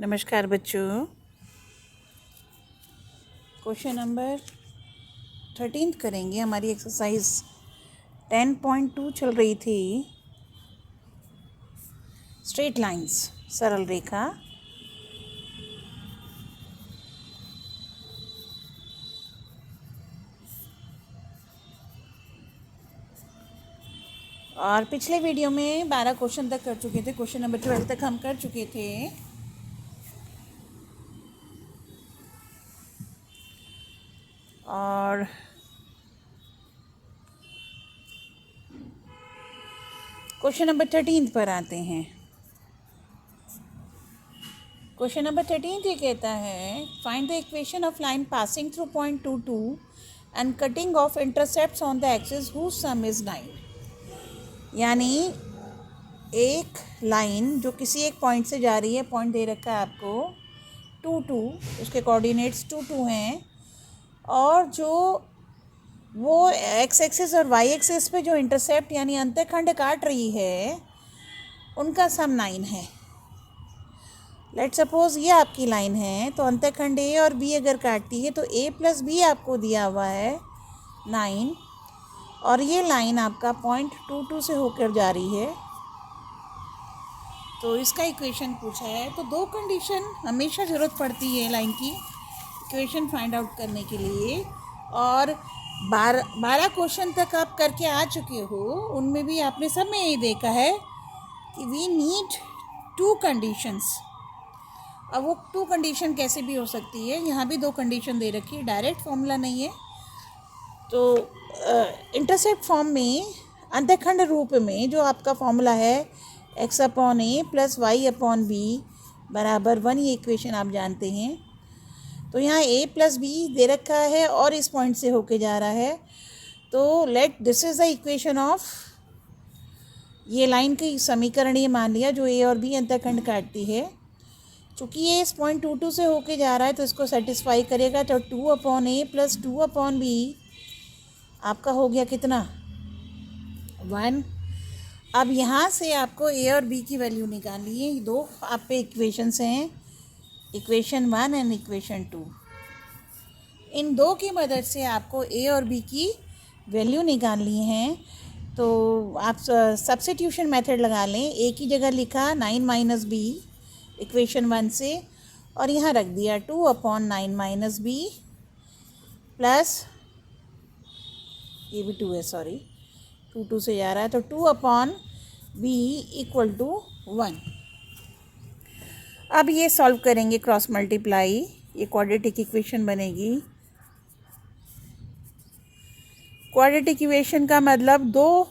नमस्कार बच्चों। Question number 13 करेंगे। हमारी एक्सरसाइज 10.2 चल रही थी, स्ट्रेट लाइंस, सरल रेखा। और पिछले वीडियो में 12 क्वेश्चन तक कर चुके थे, क्वेश्चन नंबर 12 तक हम कर चुके थे। और क्वेश्चन नंबर 13 पर आते हैं। क्वेश्चन नंबर 13 ये कहता है, find the equation of line passing through point 2 and cutting off intercepts on the axis whose sum is 9। यानी एक लाइन जो किसी एक पॉइंट से जा रही है, पॉइंट दे रखा है आपको 2, उसके कोऑर्डिनेट्स 2 हैं, और जो वो एक्स एक्सिस और वाई एक्सिस पे जो इंटरसेप्ट यानी अंतःखंड काट रही है उनका सम 9 है। लेट सपोज ये आपकी लाइन है, तो अंतःखंड ए और बी अगर काटती है तो ए प्लस बी आपको दिया हुआ है 9, और ये लाइन आपका पॉइंट 2 से होकर जा रही है। तो इसका इक्वेशन पूछा है। तो दो कंडीशन हमेशा ज़रूरत पड़ती है लाइन की इक्वेशन फाइंड आउट करने के लिए, और 12 क्वेश्चन तक आप करके आ चुके हो। उनमें भी आपने सब में ये देखा है कि वी नीड 2 कंडीशंस। अब वो 2 कंडीशन कैसे भी हो सकती है, यहाँ भी 2 कंडीशन दे रखी है, डायरेक्ट फॉर्मूला नहीं है। तो इंटरसेप्ट फॉर्म में, अंतःखंड रूप में जो आपका फॉर्मूला है x upon A plus Y upon B बराबर 1, ये इक्वेशन आप जानते हैं। तो यहाँ a प्लस बी दे रखा है और इस पॉइंट से होके जा रहा है। तो let this is the equation of ये लाइन की समीकरण, ये मान लिया जो a और b अंतःखंड काटती है। चूँकि ये इस पॉइंट 2 से होके जा रहा है तो इसको सेटिस्फाई करेगा। तो 2 upon A plus 2 upon B आपका हो गया कितना, 1। अब यहाँ से आपको ए और बी की वैल्यू निकालनी है। दो आप पे इक्वेशंस हैं, इक्वेशन 1 एंड इक्वेशन 2। इन दो की मदद से आपको ए और बी की वैल्यू निकालनी है। तो आप सब्स्टिट्यूशन मेथड लगा लें। ए की जगह लिखा 9 माइनस बी इक्वेशन 1 से, और यहाँ रख दिया 2 अपॉन 9 माइनस बी प्लस, ये भी 2 है, सॉरी 2 से जा रहा है, तो 2 अपॉन बी इक्वल टू 1। अब ये सॉल्व करेंगे क्रॉस मल्टीप्लाई, ये क्वाड्रेटिक इक्वेशन बनेगी। क्वाड्रेटिक इक्वेशन का मतलब दो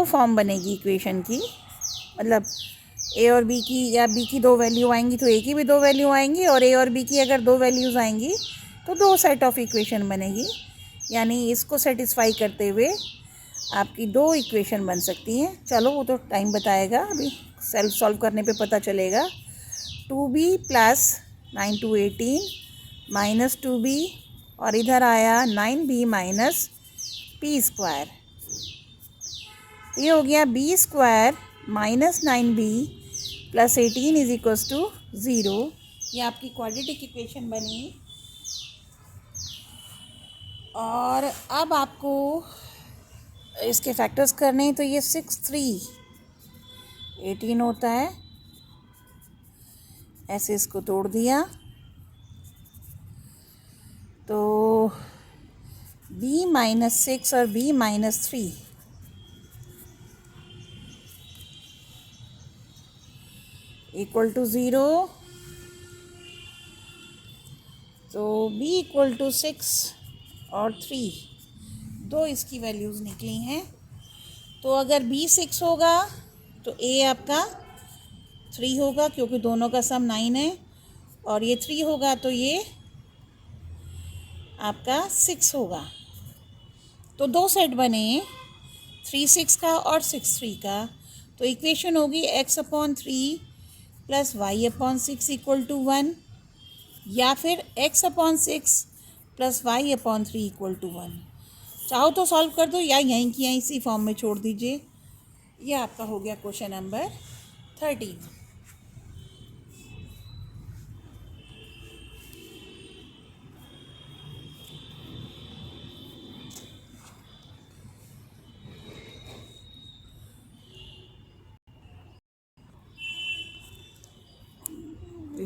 फॉर्म बनेगी इक्वेशन की। मतलब ए और बी की, या बी की 2 वैल्यू आएंगी तो ए की भी 2 वैल्यू आएंगी, और ए और बी की अगर 2 वैल्यूज़ आएंगी तो 2 सेट ऑफ इक्वेशन बनेगी। यानी इसको सेटिस्फाई करते हुए आपकी 2 इक्वेशन बन सकती हैं। चलो वो तो टाइम बताएगा, अभी सेल्फ सॉल्व करने पे पता चलेगा। 2b प्लस 9 2 18 माइनस 2b, और इधर आया 9b माइनस p स्क्वायर। तो ये हो गया b square minus 9b plus 18 is equals to 0। ये आपकी क्वाड्रेटिक इक्वेशन बनी। और अब आपको इसके फैक्टर्स करने हैं। तो ये 6 3 18 होता है, ऐसे इसको तोड़ दिया तो b माइनस 6 और b माइनस 3 इक्वल टू 0। तो b इक्वल टू 6 और 3, 2 इसकी वैल्यूज़ निकली हैं। तो अगर b 6 होगा तो a आपका 3 होगा, क्योंकि दोनों का सम 9 है, और ये 3 होगा तो ये आपका 6 होगा। तो 2 सेट बने, 3 6 का और 6 3 का। तो इक्वेशन होगी x upon 3 plus Y upon 6 equal to 1, या फिर x upon 6 plus Y upon 3 equal to 1। चाहो तो सॉल्व कर दो, या यहीं की यहीं इसी फॉर्म में छोड़ दीजिए। ये आपका हो गया क्वेश्चन नंबर 13.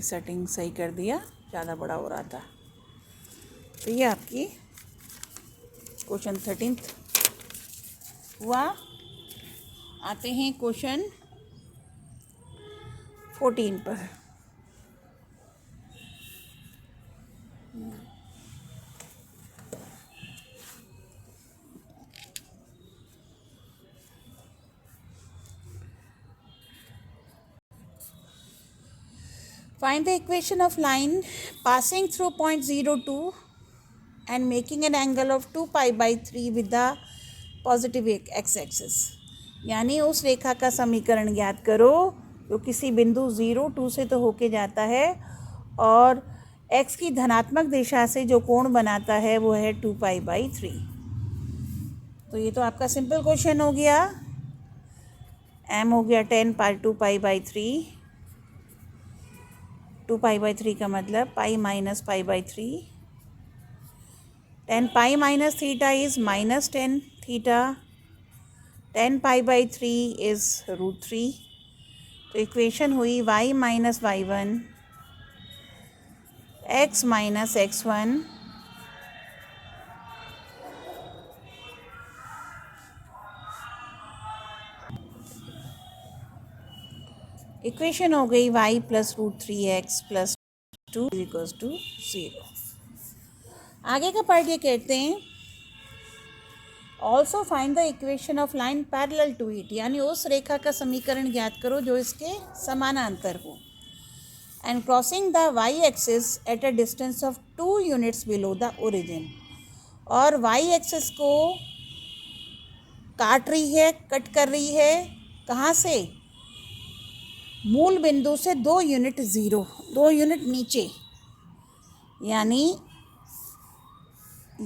सेटिंग सही कर दिया, ज़्यादा बड़ा हो रहा था। तो ये आपकी क्वेश्चन 13 हुआ। आते हैं क्वेश्चन 14 पर। Find the equation of line passing through point 02 and making an angle of 2 pi by 3 with the positive x axis. यानी उस रेखा का समीकरण ज्ञात करो जो किसी बिंदु 02 से तो होके जाता है और x की धनात्मक दिशा से जो कोण बनाता है वो है 2 पाई बाई 3। तो ये तो आपका सिंपल क्वेश्चन हो गया। m हो गया 10 पाई 2 पाई बाई 3। 2 पाई बाई 3 का मतलब pi minus pi by 3। 10 pi minus theta is minus 10 theta. 10 pi by 3 is root 3. तो इक्वेशन हुई y minus y1 x minus x1 equation हो गई y plus root 3x plus 2 equals to 0। आगे का part ये कहते हैं also find the equation of line parallel to it. यानी उस रेखा का समीकरण ज्ञात करो जो इसके समानांतर हो। And crossing the y axis at a distance of 2 units below the origin. और वाई एक्सिस को काट रही है, कट कर रही है, कहाँ से? मूल बिंदु से 2 यूनिट 2 यूनिट नीचे। यानी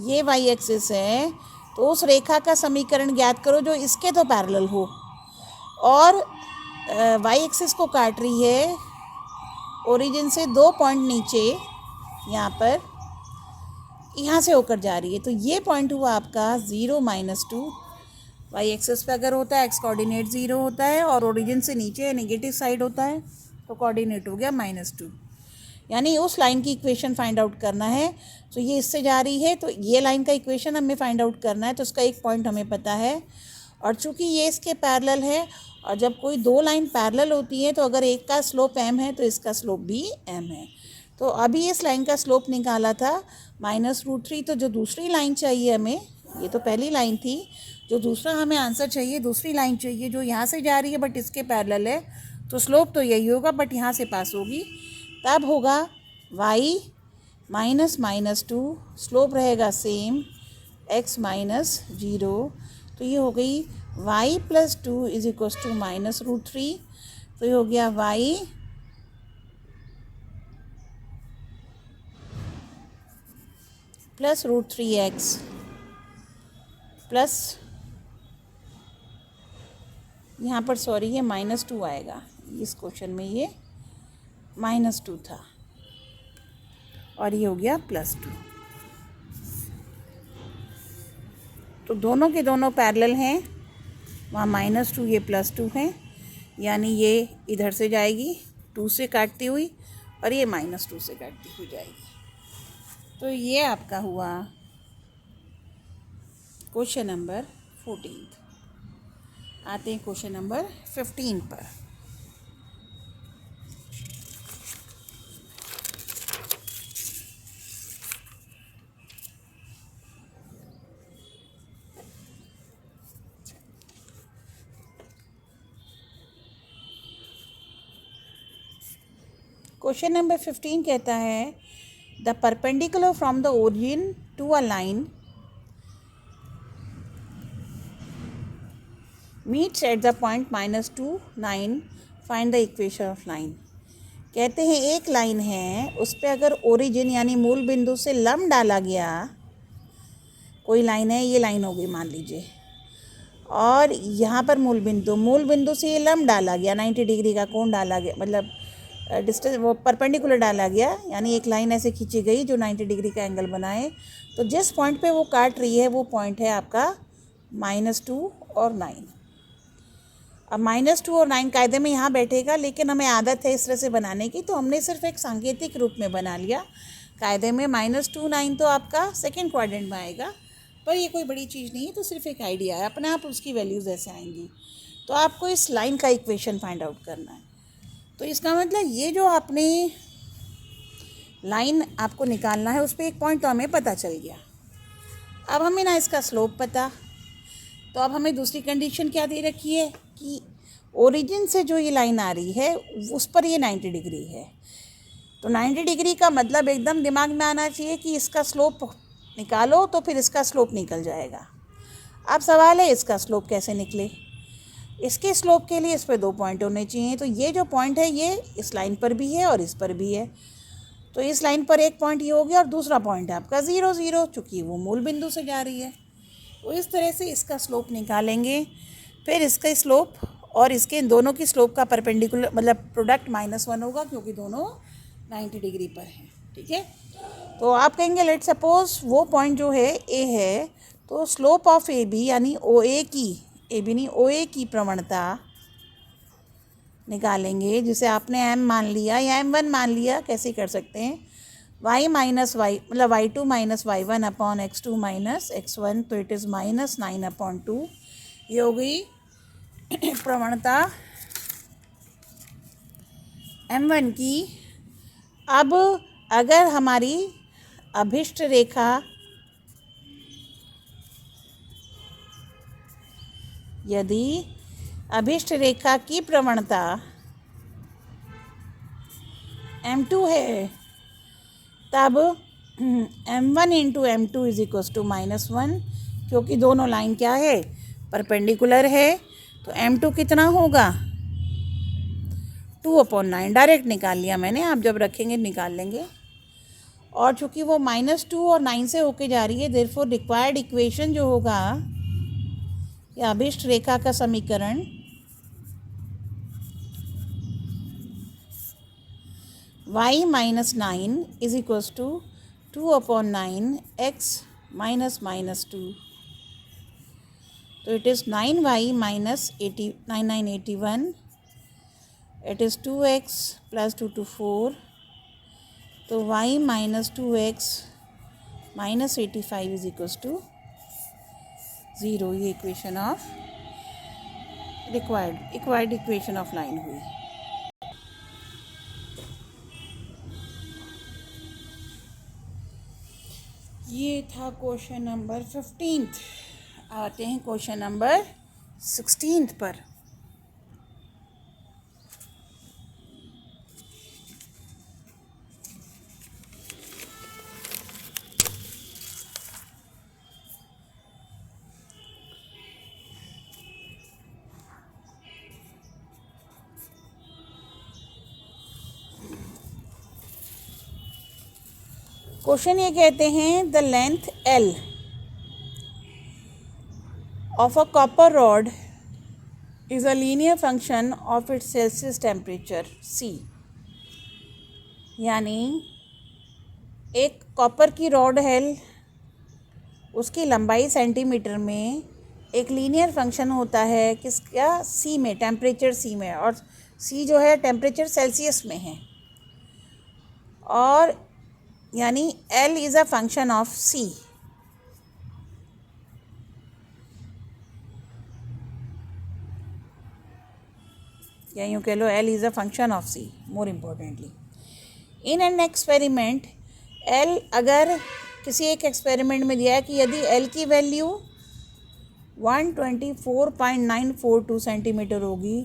ये वाई एक्सिस है तो उस रेखा का समीकरण ज्ञात करो जो इसके तो पैरेलल हो और वाई एक्सिस को काट रही है ओरिजिन से 2 पॉइंट नीचे, यहाँ पर यहाँ से होकर जा रही है। तो ये पॉइंट हुआ आपका 0 माइनस 2। वाई एक्सिस पे अगर होता है एक्स कोऑर्डिनेट 0 होता है और ओरिजिन से नीचे नेगेटिव साइड होता है तो कोऑर्डिनेट हो गया -2। यानी उस लाइन की इक्वेशन फाइंड आउट करना है। तो ये इससे जा रही है तो ये लाइन का इक्वेशन हमें फाइंड आउट करना है। तो उसका एक पॉइंट हमें पता है और चूंकि ये इसके पैरेलल है और जब कोई 2 लाइन पैरेलल होती है तो अगर एक का स्लोप m है तो इसका स्लोप भी m है। तो अभी इस लाइन का स्लोप निकाला था -√3। तो जो दूसरी लाइन चाहिए हमें, ये तो पहली लाइन थी, जो दूसरा हमें आंसर चाहिए दूसरी लाइन चाहिए जो यहाँ से जा रही है बट इसके पैरेलल है। तो स्लोप तो यही होगा बट यहाँ से पास होगी, तब होगा y माइनस -2, स्लोप रहेगा सेम x माइनस 0। तो ये हो गई y plus 2 is equals to -√3। तो ये हो गया y प्लस √3x प्लस, यहाँ पर सॉरी ये -2 आएगा, इस क्वेश्चन में ये -2 था और ये हो गया +2। तो दोनों के दोनों पैरेलल हैं, वहाँ -2 ये +2 हैं, यानी ये इधर से जाएगी 2 से काटती हुई और ये -2 से काटती हुई जाएगी। तो ये आपका हुआ क्वेश्चन नंबर 14। आते हैं क्वेश्चन नंबर 15 पर। क्वेश्चन नंबर 15 कहता है the perpendicular from the origin to a line meets at the point -2 9 find the equation of line. कहते हैं एक लाइन है, उस पर अगर ओरिजिन यानी मूल बिंदु से लंब डाला गया, कोई लाइन है, ये लाइन हो गई मान लीजिए, और यहाँ पर मूल बिंदु से ये लंब डाला गया, 90 डिग्री का कोण डाला गया, मतलब डिस्टेंस वो परपेंडिकुलर डाला गया, यानी एक लाइन ऐसे खींची गई जो 90 डिग्री का एंगल बनाए। तो जिस पॉइंट पे वो काट रही है वो पॉइंट है आपका -2 और 9। अब -2 और 9 कायदे में यहाँ बैठेगा, लेकिन हमें आदत है इस तरह से बनाने की, तो हमने सिर्फ एक सांकेतिक रूप में बना लिया। कायदे में -2 9 तो आपका सेकेंड क्वाड्रेंट में आएगा, पर ये कोई बड़ी चीज़ नहीं है, तो सिर्फ एक आइडिया है, अपने आप उसकी वैल्यूज़ ऐसे आएंगी। तो आपको इस लाइन का इक्वेशन फाइंड आउट करना है। तो इसका मतलब ये जो आपने लाइन आपको निकालना है, उस पर एक पॉइंट तो हमें पता चल गया। अब हमें ना इसका स्लोप पता, तो अब हमें दूसरी कंडीशन क्या दे रखी है कि ओरिजिन से जो ये लाइन आ रही है उस पर ये 90 डिग्री है। तो 90 डिग्री का मतलब एकदम दिमाग में आना चाहिए कि इसका स्लोप निकालो, तो फिर इसका स्लोप निकल जाएगा। अब सवाल है इसका स्लोप कैसे निकले। इसके स्लोप के लिए इस पर 2 पॉइंट होने चाहिए। तो ये जो पॉइंट है ये इस लाइन पर भी है और इस पर भी है। तो इस लाइन पर एक पॉइंट ये हो गया और दूसरा पॉइंट है आपका 0 0, चूँकि वो मूल बिंदु से जा रही है। तो इस तरह से इसका स्लोप निकालेंगे। फिर इसका स्लोप और इसके दोनों की स्लोप का परपेंडिकुलर मतलब प्रोडक्ट -1 होगा, क्योंकि दोनों 90 डिग्री पर हैं। ठीक है, तो आप कहेंगे लेट सपोज वो पॉइंट जो है ए है, तो स्लोप ऑफ ए बी यानी ओ ए की, ए बी नहीं ओ ए की प्रवणता निकालेंगे, जिसे आपने m मान लिया या m1 मान लिया, कैसे कर सकते हैं, y माइनस वाई मतलब y2 minus y1 upon x2 minus x1, तो इट इज़ -9/2। ये हो गई प्रवणता m1 की। अब अगर हमारी अभिष्ट रेखा यदि अभिष्ट रेखा की प्रवणता m2 है, तब m1 into m2 is equals to -1, क्योंकि दोनों लाइन क्या है, परपेंडिकुलर है। तो m2 कितना होगा, 2/9। डायरेक्ट निकाल लिया मैंने, आप जब रखेंगे निकाल लेंगे। और चूँकि वो -2 और 9 से होके जा रही है, देयरफॉर रिक्वायर्ड इक्वेशन जो होगा या अभिष्ट रेखा का समीकरण y minus 9 is equals to 2/9 x minus -2। तो it is 9y minus 981, it is 2x plus 2 to 4। तो y minus 2x minus 85 is equals to 0। ये equation of required equation of line हुई। ये था क्वेश्चन नंबर 15। आते हैं question number 16 पर। Question ये कहते हैं the length L of a copper rod is a linear function of its Celsius temperature C। यानी एक कॉपर की रॉड है, उसकी लंबाई सेंटीमीटर में एक लीनियर फंक्शन होता है किसका, C में, टेम्परेचर C में, और C जो है टेम्परेचर सेल्सियस में है, और यानी L is a function of C। या यूँ कह लो L is a function of C। More importantly in an experiment L, अगर किसी एक एक्सपेरिमेंट में दिया है कि यदि L की वैल्यू 124.942 सेंटीमीटर होगी,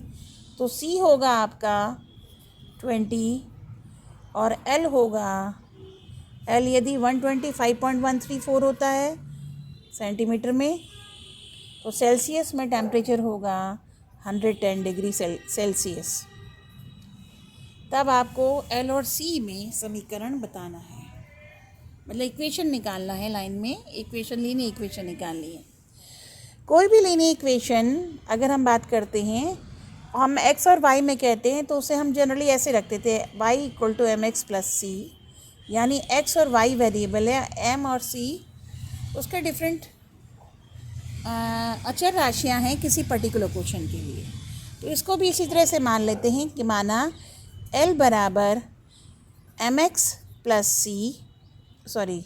तो C होगा आपका 20 और L होगा, L यदि 125.134 होता है सेंटीमीटर में, तो सेल्सियस में टेम्परेचर होगा 110 डिग्री सेल्सियस। तब आपको L और C में समीकरण बताना है, मतलब इक्वेशन निकालना है। लाइन में इक्वेशन लेनी, इक्वेशन निकालनी है। कोई भी लीनियर इक्वेशन अगर हम बात करते हैं, हम x और y में कहते हैं तो उसे हम जनरली ऐसे रखते थे y equal to M X plus C, यानी x और y वेरिएबल है, m और c उसके डिफरेंट अचर राशियां हैं किसी पर्टिकुलर क्वेश्चन के लिए। तो इसको भी इसी तरह से मान लेते हैं कि माना L बराबर एम एक्स प्लस सी, सॉरी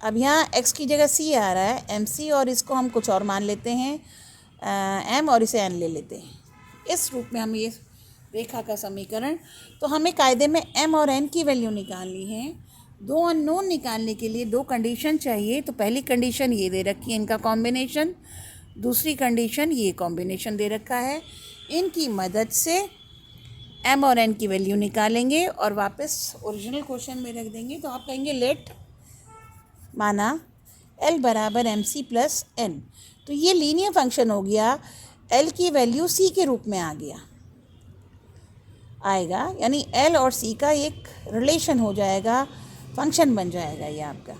अब यहाँ x की जगह c आ रहा है एम सी, और इसको हम कुछ और मान लेते हैं m, और इसे n ले लेते हैं। इस रूप में हम ये रेखा का समीकरण, तो हमें कायदे में m और n की वैल्यू निकालनी है। दो अननोन निकालने के लिए दो कंडीशन चाहिए। तो पहली कंडीशन ये दे रखी है इनका कॉम्बिनेशन, दूसरी कंडीशन ये कॉम्बिनेशन दे रखा है। इनकी मदद से m और n की वैल्यू निकालेंगे और वापस ओरिजिनल क्वेश्चन में रख देंगे। तो आप कहेंगे लेट माना L बराबर एम सी प्लस एन, तो ये लीनियर फंक्शन हो गया, L की वैल्यू C के रूप में आएगा, यानी L और C का एक रिलेशन हो जाएगा, फंक्शन बन जाएगा ये आपका।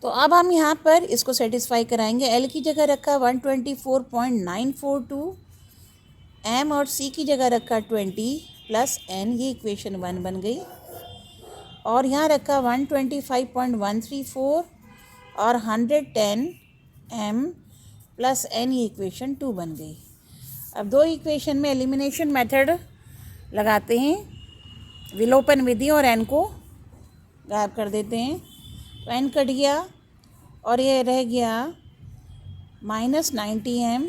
तो अब हम यहाँ पर इसको सेटिस्फाई कराएंगे। L की जगह रखा 124.942, M और C की जगह रखा 20 प्लस n, ये इक्वेशन 1 बन गई। और यहाँ रखा 125.134 और 110 m प्लस n, ये इक्वेशन 2 बन गई। अब दो इक्वेशन में एलिमिनेशन मेथड लगाते हैं, विलोपन विधि, और n को गायब कर देते हैं। तो n कट गया और ये रह गया -90m,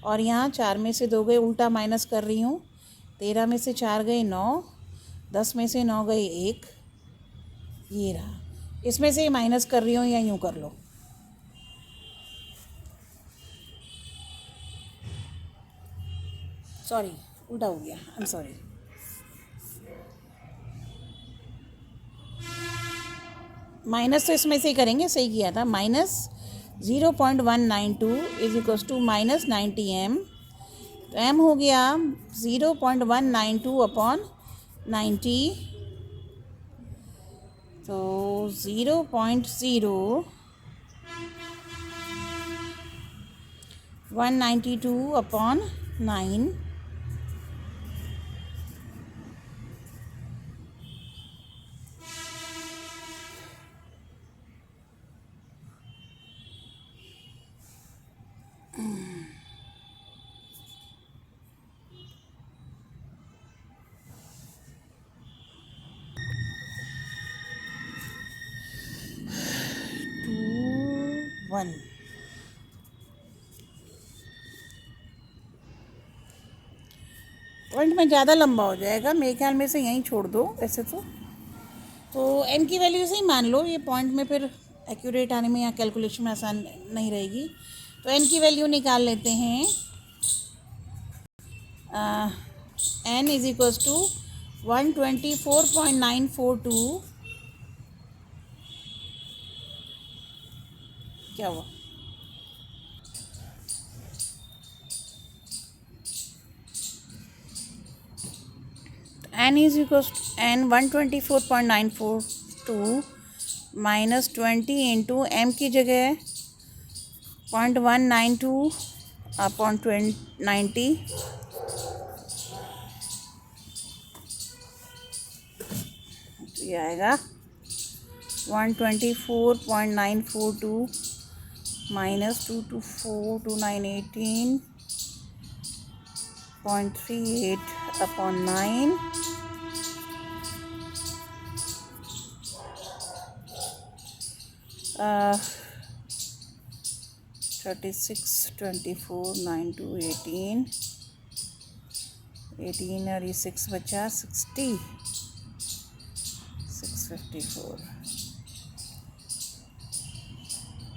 और यहाँ 4 में से 2 गए, उल्टा माइनस कर रही हूँ, 13 में से 4 गए 9, 10 में से 9 गए 1, ये रहा। इसमें से माइनस कर रही हूँ या यूँ कर लो, सॉरी उल्टा हो गया, आई एम सॉरी। माइनस तो इसमें से ही करेंगे, सही किया था। -0.192 इज इक्वल्स टू -90m, तो m हो गया 0.192 अपॉन 90, तो 0.0192 अपॉन 9, पॉइंट में ज़्यादा लंबा हो जाएगा, मेरे ख्याल में से यहीं छोड़ दो वैसे तो n की वैल्यू से ही मान लो, ये पॉइंट में फिर एक्यूरेट आने में या कैलकुलेशन में आसान नहीं रहेगी। तो n की वैल्यू निकाल लेते हैं। n इज इक्वल्स टू 124.942, क्या हुआ, n is equals to n 124.942 minus 20 into m की जगह 0.192 अपॉन 90, ये आएगा 124.942 माइनस 2242918.38 अपॉन 9, 36, 24, 9 to 18, 18 और ये 6 बचा 60, 654।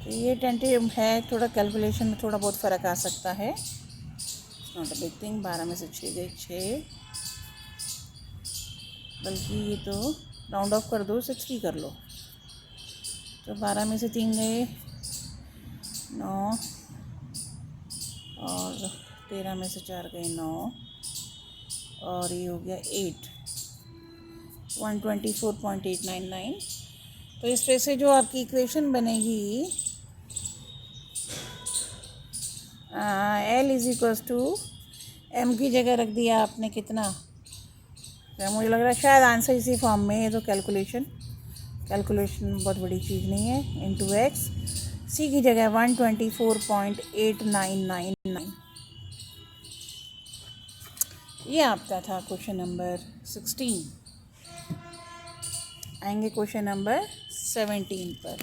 तो ये टेंटेटिव है, थोड़ा कैलकुलेशन में थोड़ा बहुत फ़र्क आ सकता है, नॉट अ बिग थिंग। 12 में से 6 गए 6, बल्कि ये तो राउंड ऑफ कर दो, 60 कर लो। तो 12 में से 3 गए 9, और 13 में से 4 गए 9, और ये हो गया 8, 124.899। तो इस तरह से जो आपकी इक्वेशन बनेगी L is equals to M की जगह रख दिया आपने कितना, तो मुझे लग रहा है शायद आंसर इसी फॉर्म में है, तो कैलकुलेशन बहुत बड़ी चीज़ नहीं है, इंटू एक्स, सी की जगह 124.8999। ये आपका था क्वेश्चन नंबर 16। आएंगे क्वेश्चन नंबर 17 पर।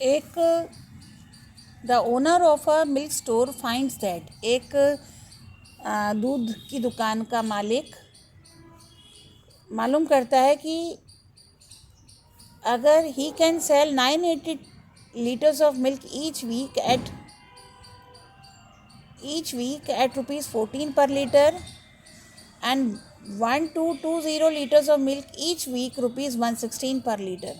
एक the owner of a milk store finds that, एक दूध की दुकान का मालिक मालूम करता है कि अगर he can sell 980 litres of milk each week at ₹14 per liter and 1220 liters of milk each week ₹116 per liter।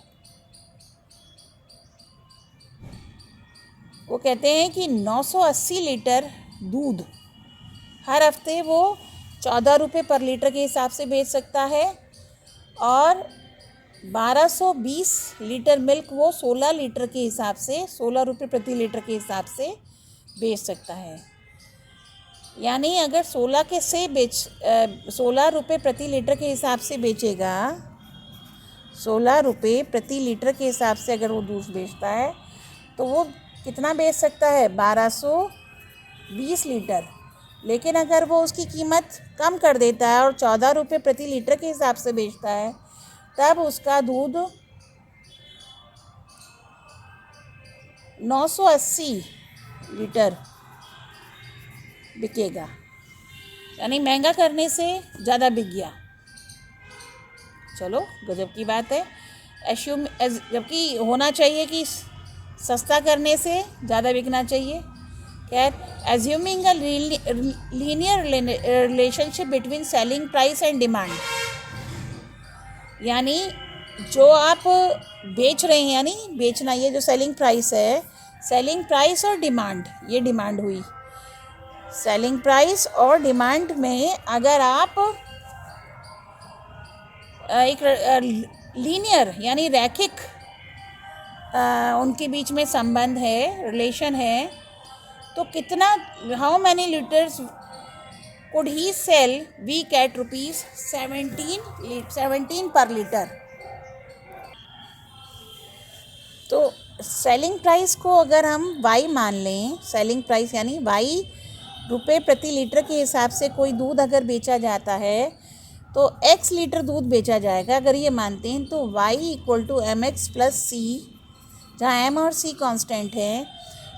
वो कहते हैं कि 980 लीटर दूध हर हफ्ते वो 14 रुपये पर लीटर के हिसाब से बेच सकता है, और 1220 लीटर मिल्क वो 16 लीटर के हिसाब से 16 रुपये प्रति लीटर के हिसाब से बेच सकता है। यानी अगर 16 रुपये प्रति लीटर के हिसाब से बेचेगा, 16 रुपये प्रति लीटर के हिसाब से अगर वो दूध बेचता है तो वो कितना बेच सकता है, 1220 लीटर। लेकिन अगर वो उसकी कीमत कम कर देता है और 14 रुपये प्रति लीटर के हिसाब से बेचता है, तब उसका दूध 980 लीटर बिकेगा, यानी महंगा करने से ज़्यादा बिक गया। चलो गजब की बात है। जबकि होना चाहिए कि सस्ता करने से ज़्यादा बिकना चाहिए। खैर, assuming a linear relationship between selling price and demand, यानी जो आप बेच रहे हैं, यानी बेचना, ये जो सेलिंग प्राइस है, सेलिंग प्राइस और डिमांड, ये डिमांड हुई। सेलिंग प्राइस और डिमांड में अगर आप एक लीनियर यानी रैखिक उनके बीच में संबंध है, रिलेशन है, तो कितना, how many litres could he sell week at ₹17 per litre. तो सेलिंग प्राइस को अगर हम वाई मान लें, सेलिंग प्राइस यानी वाई रुपये प्रति लीटर के हिसाब से कोई दूध अगर बेचा जाता है तो x लीटर दूध बेचा जाएगा, अगर ये मानते हैं तो y = mx + c, जहाँ m और c कांस्टेंट है।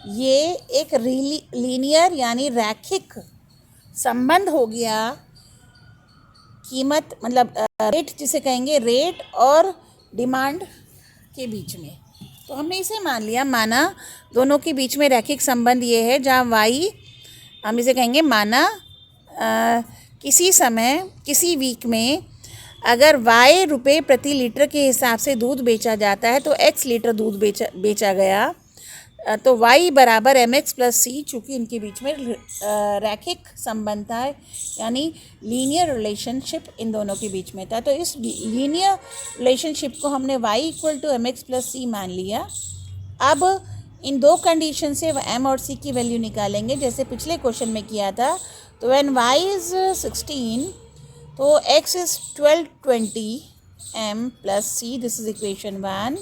ये एक लीनियर यानी रैखिक संबंध हो गया, कीमत मतलब रेट जिसे कहेंगे, रेट और डिमांड के बीच में। तो हमने इसे माना दोनों के बीच में रैखिक संबंध ये है, जहाँ y, हम इसे कहेंगे माना किसी समय, किसी वीक में अगर y रुपये प्रति लीटर के हिसाब से दूध बेचा जाता है तो x लीटर दूध बेचा गया, तो y बराबर mx + c, चूँकि इनके बीच में रैखिक संबंध था, यानी लीनियर रिलेशनशिप इन दोनों के बीच में था। तो इस लीनियर रिलेशनशिप को हमने y = mx + c मान लिया। अब इन दो कंडीशन से m और c की वैल्यू निकालेंगे, जैसे पिछले क्वेश्चन में किया था। तो व्हेन y इज़ 16 तो x is 1220 m + c, this is equation 1,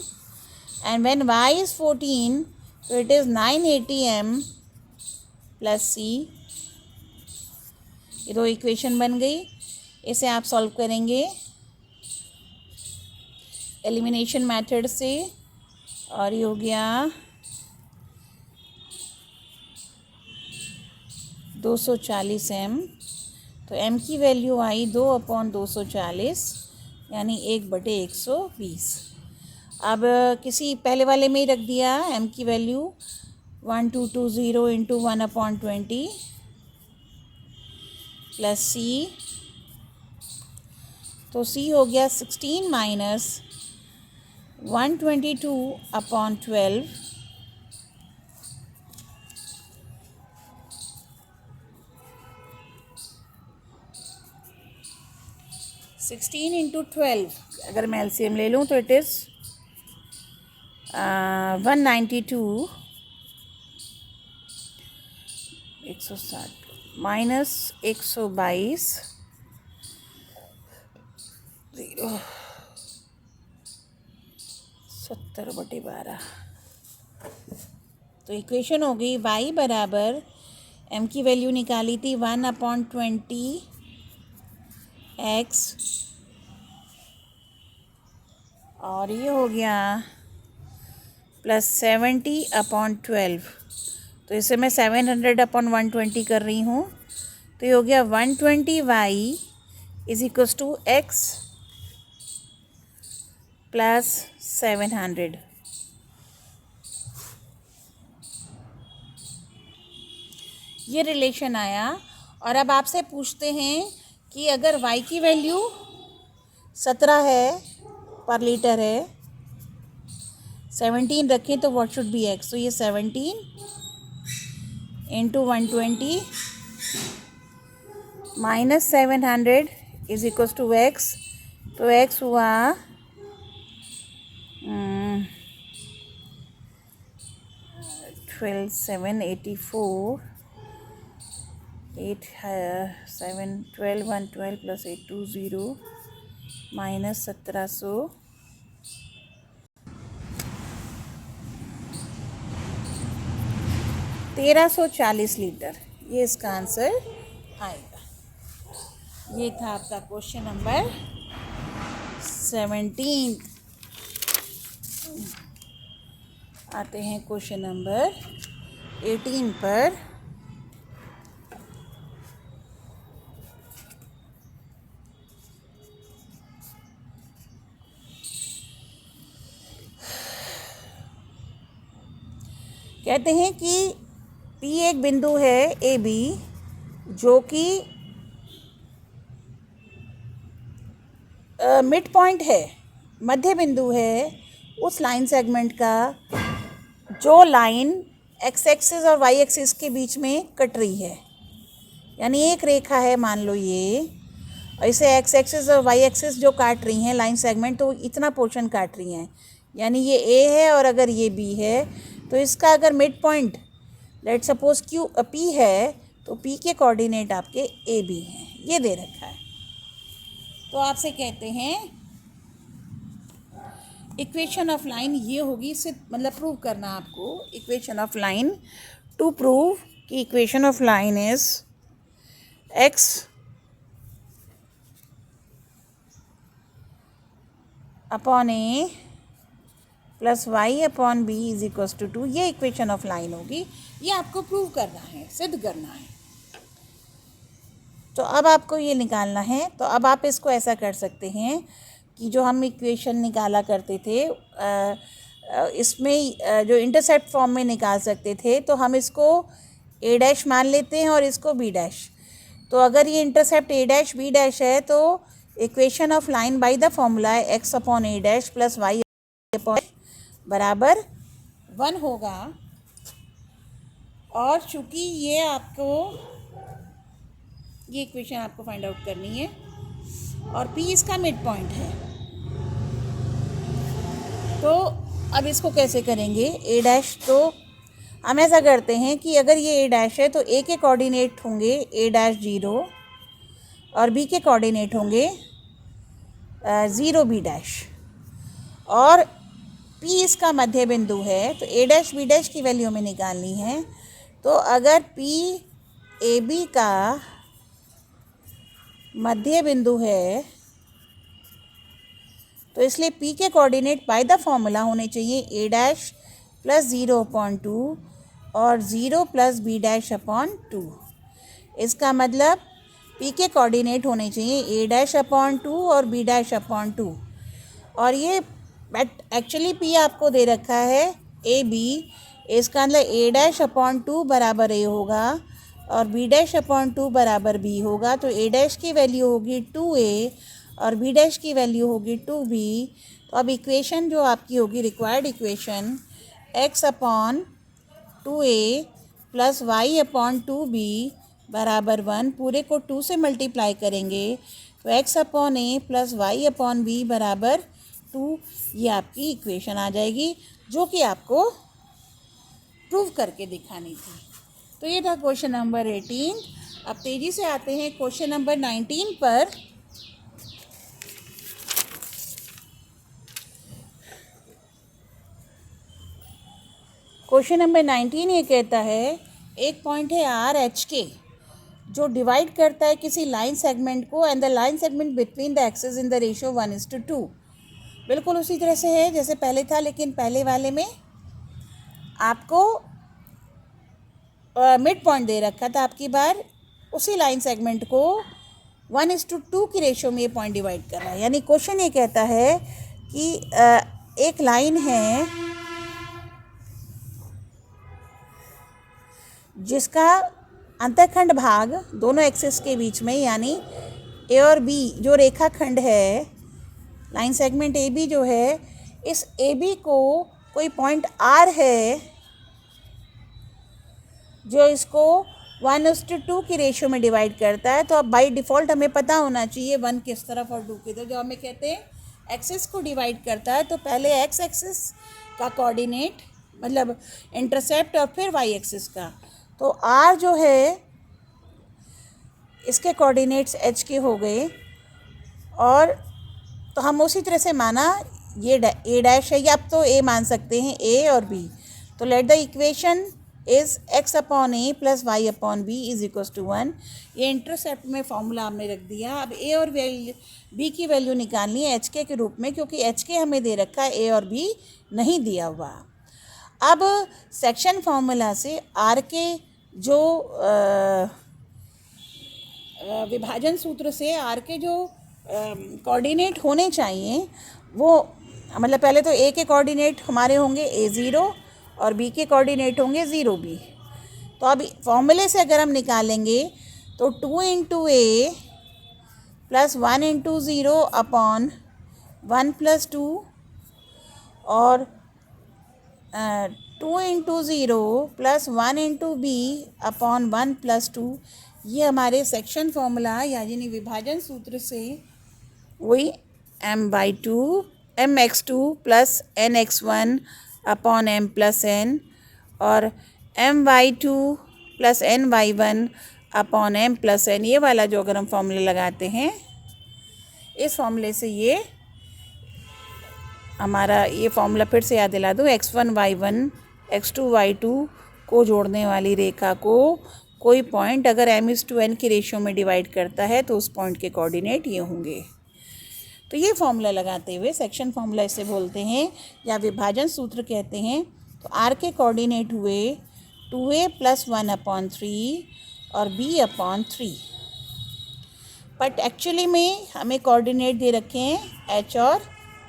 and when y is 14 तो इट इज़ 980 m + c। ये दो इक्वेशन बन गई। इसे आप सॉल्व करेंगे एलिमिनेशन मेथड से, और ये हो गया 240 m। तो m की वैल्यू आई 2/240, यानी 1/120। अब किसी पहले वाले में ही रख दिया m की वैल्यू 1220 इंटू 1/20 प्लस सी, तो सी हो गया 16 माइनस 122/12 16 इंटू 12, अगर मैं एलसीएम ले लूँ तो इट इज़ 192 160 माइनस 122 0 70/12। तो इक्वेशन हो गई y बराबर, m की वैल्यू निकाली थी 1/20x, और ये हो गया प्लस 70/12। तो इसे मैं 700/120 कर रही हूँ, तो ये हो गया 120y is equals to x plus 700। ये रिलेशन आया। और अब आपसे पूछते हैं कि अगर y की वैल्यू 17 है पर लीटर है, 17 रखें तो व्हाट शुड बी x, तो ये 17 into 120 minus 700 is equals to x, तो x हुआ 12 7 84 8 7 12 112 प्लस 820 माइनस 1700 1340 लीटर, ये इसका आंसर आएगा। ये था आपका क्वेश्चन नंबर 17। आते हैं क्वेश्चन नंबर 18 पर। कहते हैं कि P एक बिंदु है ए बी, जो कि मिड पॉइंट है, मध्य बिंदु है उस लाइन सेगमेंट का जो लाइन एक्स एक्सिस और वाई एक्सिस के बीच में कट रही है। यानी एक रेखा है, मान लो ये, ऐसे एक्स एक्सिस और वाई एक्सिस जो काट रही हैं लाइन सेगमेंट, तो इतना पोर्शन काट रही हैं। यानी ये ए है और अगर ये बी है, तो इसका अगर mid point let suppose P है, तो पी के कोऑर्डिनेट आपके ए बी हैं, ये दे रखा है। तो आपसे कहते हैं इक्वेशन ऑफ लाइन ये होगी, इससे मतलब प्रूव करना आपको equation of line, to prove कि equation of line is X upon A plus Y upon B is equals to 2। ये इक्वेशन ऑफ लाइन होगी, ये आपको प्रूव करना है, सिद्ध करना है। तो अब आपको ये निकालना है। तो अब आप इसको ऐसा कर सकते हैं कि जो हम इक्वेशन निकाला करते थे, इसमें जो इंटरसेप्ट फॉर्म में निकाल सकते थे, तो हम इसको ए डैश मान लेते हैं और इसको बी डैश। तो अगर ये इंटरसेप्ट ए डैश बी डैश है, तो equation of line by the formula है एक्स अपॉन ए डैश प्लस वाई अपॉन बराबर 1 होगा। और चूँकि ये इक्वेशन आपको फाइंड आउट करनी है और P इसका मिड पॉइंट है, तो अब इसको कैसे करेंगे ए डैश। तो हम ऐसा करते हैं कि अगर ये ए डैश है, तो ए के कोऑर्डिनेट होंगे ए डैश 0 और बी के कोऑर्डिनेट होंगे 0 बी डैश, और P इसका मध्य बिंदु है, तो ए डैश बी डैश की वैल्यू हमें निकालनी है। तो अगर P ए बी का मध्य बिंदु है, तो इसलिए P के कोऑर्डिनेट बाय द फॉर्मूला होने चाहिए ए डैश प्लस 0/2 और 0 प्लस बी डैश अपॉन 2। इसका मतलब P के कोऑर्डिनेट होने चाहिए ए डैश अपॉन 2 और बी डैश अपॉन 2। और ये एक्चुअली P आपको दे रखा है ए बी, इसका मतलब ए डैश अपॉन 2 बराबर ए होगा और बी डैश अपॉन 2 बराबर बी होगा। तो ए डैश की वैल्यू होगी 2a और बी डैश की वैल्यू होगी 2b। तो अब इक्वेशन जो आपकी होगी required equation x upon 2a plus Y upon 2b बराबर 1, पूरे को 2 से मल्टीप्लाई करेंगे तो x upon a plus Y upon b बराबर 2, ये आपकी इक्वेशन आ जाएगी जो कि आपको प्रूव करके दिखानी थी। तो ये था क्वेश्चन नंबर 18। अब तेज़ी से आते हैं क्वेश्चन नंबर 19 पर। क्वेश्चन नंबर 19 ये कहता है एक पॉइंट है आर एच के जो डिवाइड करता है किसी लाइन सेगमेंट को and the line segment between the axes in the ratio 1:2। बिल्कुल उसी तरह से है जैसे पहले था, लेकिन पहले वाले में आपको मिड पॉइंट दे रखा था, आपकी बार उसी लाइन सेगमेंट को 1:2 की रेशियो में ये पॉइंट डिवाइड कर रहा है। यानी क्वेश्चन ये कहता है कि एक लाइन है जिसका अंतःखंड भाग दोनों एक्सिस के बीच में, यानी ए और बी जो रेखाखंड है, लाइन सेगमेंट ए बी जो है, इस ए बी को कोई पॉइंट आर है जो इसको 1:2 की रेशियो में डिवाइड करता है। तो अब बाय डिफ़ॉल्ट हमें पता होना चाहिए 1 किस तरफ और 2 किधर। जो हमें कहते हैं एक्सिस को डिवाइड करता है तो पहले एक्स एक्सिस का कोऑर्डिनेट मतलब इंटरसेप्ट और फिर वाई एक्सिस का। तो आर जो है इसके कोऑर्डिनेट्स एच के हो गए और तो हम उसी तरह से माना ये ए डैश है, या अब तो ए मान सकते हैं ए और बी। तो let the equation is x upon A plus Y upon B is equals to 1। ये इंटरसेप्ट में फॉर्मूला हमने रख दिया। अब ए और बी की वैल्यू निकालनी है एच के रूप में, क्योंकि एच के हमें दे रखा है, ए और बी नहीं दिया हुआ। अब सेक्शन फार्मूला से आर के जो विभाजन सूत्र से आर के जो कोऑर्डिनेट होने चाहिए वो मतलब पहले तो ए के कोऑर्डिनेट हमारे होंगे a0 और बी के कोऑर्डिनेट होंगे 0b। तो अब फॉर्मूले से अगर हम निकालेंगे तो 2 into A plus 1 into 0 upon 1 plus 2 और 2 into 0 plus 1 into B upon 1 plus 2, ये हमारे सेक्शन फॉर्मूला यानी विभाजन सूत्र से वही m/2 mx2 plus nx1 upon m plus n और my2 plus ny1 upon m plus n, ये वाला जो अगर हम फॉर्मूला लगाते हैं इस फॉर्मूले से ये हमारा ये फॉर्मूला फिर से याद दिला दूँ, x1 y1 x2 y2 को जोड़ने वाली रेखा को कोई पॉइंट अगर m/n की रेशियो में डिवाइड करता है तो उस पॉइंट के कोऑर्डिनेट ये होंगे। तो ये फॉर्मूला लगाते हुए सेक्शन फॉर्मूला इसे बोलते हैं या विभाजन सूत्र कहते हैं। तो आर के कोऑर्डिनेट हुए 2a प्लस 1 अपॉन 3 और b अपॉन 3, बट एक्चुअली में हमें कोऑर्डिनेट दे रखे हैं h और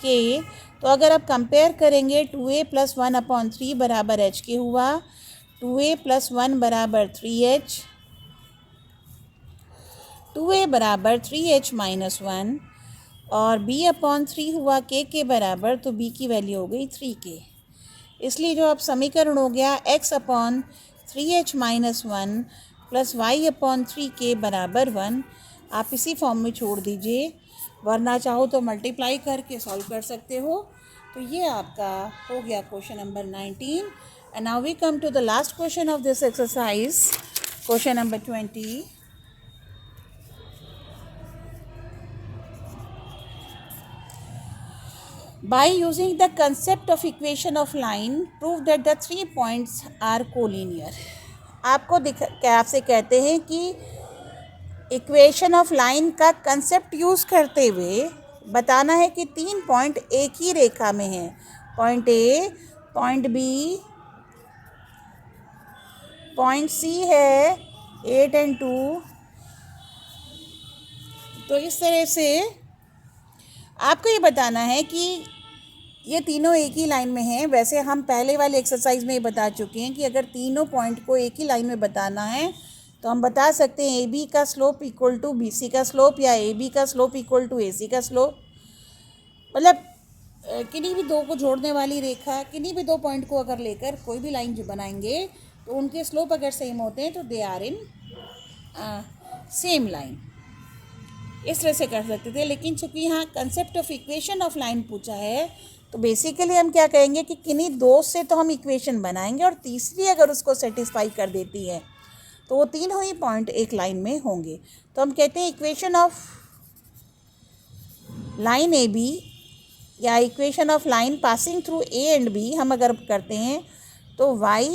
k। तो अगर आप कंपेयर करेंगे 2a प्लस 1 अपॉन 3 बराबर h के हुआ, 2a प्लस 1 बराबर 3h, 2a बराबर 3h माइनस 1 और b अपॉन 3 हुआ k के बराबर, तो b की वैल्यू हो गई 3k। इसलिए जो अब समीकरण हो गया x upon 3h minus 1 plus y upon 3k बराबर 1, आप इसी फॉर्म में छोड़ दीजिए, वरना चाहो तो मल्टीप्लाई करके सॉल्व कर सकते हो। तो ये आपका हो गया question number 19। And now we come to the last question of this exercise, question number 20। By using the concept of equation of line, prove that the 3 points are collinear। आपको आपसे कहते हैं कि इक्वेशन ऑफ लाइन का concept use करते हुए बताना है कि 3 पॉइंट एक ही रेखा में हैं, point A, point B, point C है 8 और 2। तो इस तरह से आपको ये बताना है कि ये तीनों एक ही लाइन में हैं। वैसे हम पहले वाले एक्सरसाइज में बता चुके हैं कि अगर तीनों पॉइंट को एक ही लाइन में बताना है तो हम बता सकते हैं ए बी का slope equal to B C का स्लोप, या ए बी का slope equal to A C का स्लोप। मतलब किन्हीं भी दो को जोड़ने वाली रेखा, किन्हीं भी दो पॉइंट को अगर लेकर कोई भी लाइन जो बनाएंगे तो उनके स्लोप अगर सेम होते हैं तो they are in same line. इस तरह से कर सकते थे, लेकिन चूंकि यहाँ concept of equation of line पूछा है तो बेसिकली हम क्या कहेंगे कि किन्हीं दो से तो हम इक्वेशन बनाएंगे और तीसरी अगर उसको सेटिस्फाई कर देती है तो वो तीनों ही पॉइंट एक लाइन में होंगे। तो हम कहते हैं equation of line A B या equation of line passing through A and B हम अगर करते हैं तो y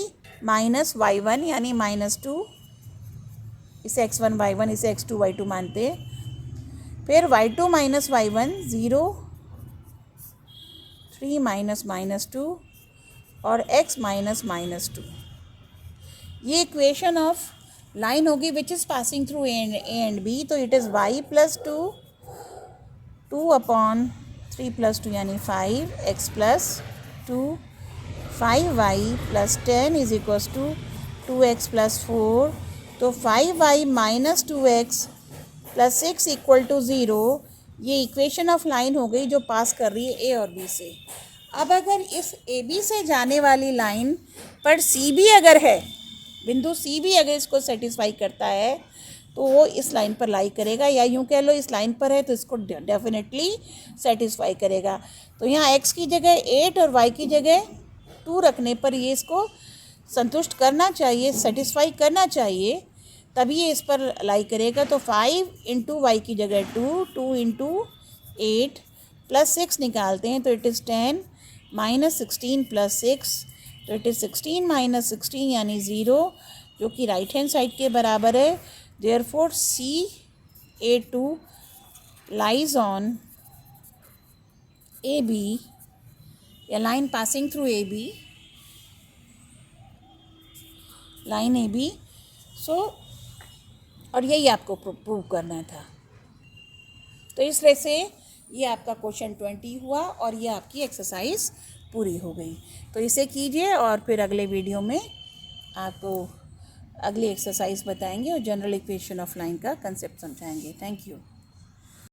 माइनस y1 यानी -2, इसे x1 y1 इसे x2 y2 मानते हैं। फिर y2 माइनस y1 0, 3 माइनस -2 और x माइनस -2। ये इक्वेशन ऑफ लाइन होगी which is passing through A and B. तो it is y plus 2 upon 3 plus 2 यानी 5, x plus 2, 5y plus 10 is equals to 2x plus 4। तो 5y minus 2x plus 6 equal to 0। ये equation of line हो गई जो पास कर रही है ए और बी से। अब अगर इस ए बी से जाने वाली लाइन पर सी भी अगर है, बिंदु सी भी अगर इसको सेटिस्फाई करता है तो वो इस लाइन पर लाई करेगा, या यूँ कह लो इस लाइन पर है तो इसको डेफिनेटली सेटिस्फाई करेगा। तो यहाँ x की जगह 8 और y की जगह 2 रखने पर ये इसको संतुष्ट करना चाहिए, सेटिस्फाई करना चाहिए, तभी ये इस पर लाई करेगा। तो 5 इंटू वाई की जगह 2, 2 इंटू 8 प्लस 6 निकालते हैं तो इट इज़ 10 माइनस 16 प्लस 6, तो इट इज़ 16 माइनस 16 यानी 0, जो कि राइट हैंड साइड के बराबर है। Therefore CA2 lies on AB या line passing through AB, line AB। सो और यही आपको प्रूव करना था। तो इस तरह से ये आपका क्वेश्चन 20 हुआ और ये आपकी एक्सरसाइज पूरी हो गई। तो इसे कीजिए और फिर अगले वीडियो में आपको अगली एक्सरसाइज बताएंगे और जनरल इक्वेशन ऑफ लाइन का कंसेप्ट समझाएंगे। Thank you.